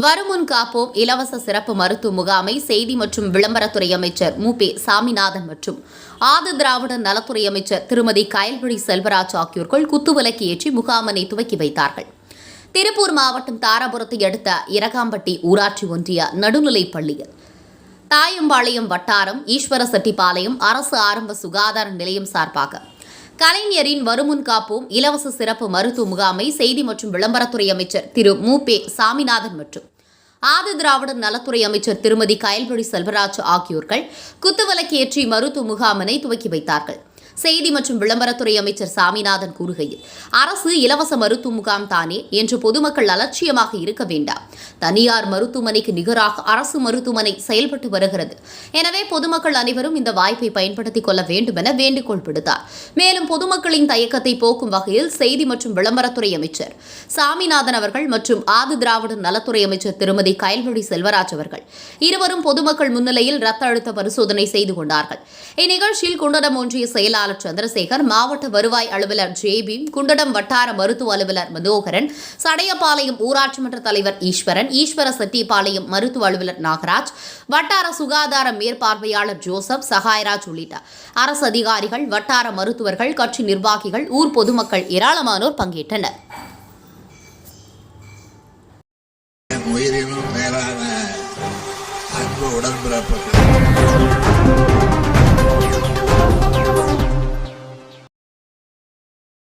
வருமுன் காப்போம் இலவச சிறப்பு மருத்துவ முகாமை செய்தி மற்றும் விளம்பரத்துறை அமைச்சர் மு.பே. சாமிநாதன் மற்றும் ஆதி திராவிட நலத்துறை அமைச்சர் திருமதி கயல்விழி செல்வராஜ் ஆகியோர்கள் குத்துவிளக்கு ஏற்றி முகாமினை துவக்கி வைத்தார்கள். திருப்பூர் மாவட்டம் தாராபுரத்தை அடுத்த இரகாம்பட்டி ஊராட்சி ஒன்றிய நடுநிலைப் பள்ளியில் தாயம்பாளையம் வட்டாரம் ஈஸ்வரசெட்டிப்பாளையம் அரசு ஆரம்ப சுகாதார நிலையம் சார்பாக கலைஞரின் வருமுன் காப்போம் இலவச சிறப்பு மருத்துவ முகாமை செய்தி மற்றும் விளம்பரத்துறை அமைச்சர் திரு மு.பே. சாமிநாதன் மற்றும் ஆதி திராவிட நலத்துறை அமைச்சர் திருமதி கயல்விழி செல்வராஜ் ஆகியோர்கள் குத்துவிளக்கு ஏற்றி மருத்துவ முகாமினை துவக்கி வைத்தார்கள். செய்தி மற்றும் விளம்பரத்துறை அமைச்சர் சாமிநாதன் கூறுகையில், அரசு இலவச மருத்துவ முகாம் தானே என்று பொதுமக்கள் அலட்சியமாக இருக்க வேண்டாம். தனியார் மருத்துவமனைக்கு நிகராக அரசு மருத்துவமனை செயல்பட்டு வருகிறது. எனவே பொதுமக்கள் அனைவரும் இந்த வாய்ப்பை பயன்படுத்திக் கொள்ள வேண்டும் என வேண்டுகோள் விடுத்தார். மேலும் பொதுமக்களின் தயக்கத்தை போக்கும் வகையில் செய்தி மற்றும் விளம்பரத்துறை அமைச்சர் சாமிநாதன் அவர்கள் மற்றும் ஆதி திராவிட நலத்துறை அமைச்சர் திருமதி கயல்விழி செல்வராஜ் அவர்கள் இருவரும் பொதுமக்கள் முன்னிலையில் ரத்த அழுத்த பரிசோதனை செய்து கொண்டார்கள். இந்நிகழ்ச்சியில் குண்டடம் ஒன்றிய செயலாளர் சந்திரசேகர், மாவட்ட வருவாய் அலுவலர் ஜேபி, குண்டடம் வட்டார மருத்துவ அலுவலர் மனோகரன், சடையப்பாளையம் ஊராட்சி மன்ற தலைவர் ஈஸ்வரன், ஈஸ்வரசெட்டிப்பாளையம் மருத்துவ அலுவலர் நாகராஜ், வட்டார சுகாதார மேற்பார்வையாளர் ஜோசப், சகாயராஜ் உள்ளிட்ட அரசு அதிகாரிகள், வட்டார மருத்துவர்கள், கட்சி நிர்வாகிகள், ஊர் பொதுமக்கள் ஏராளமானோர் பங்கேற்றனர். உயிரினும் மேலான அன்பு உடன்பிறப்புகள்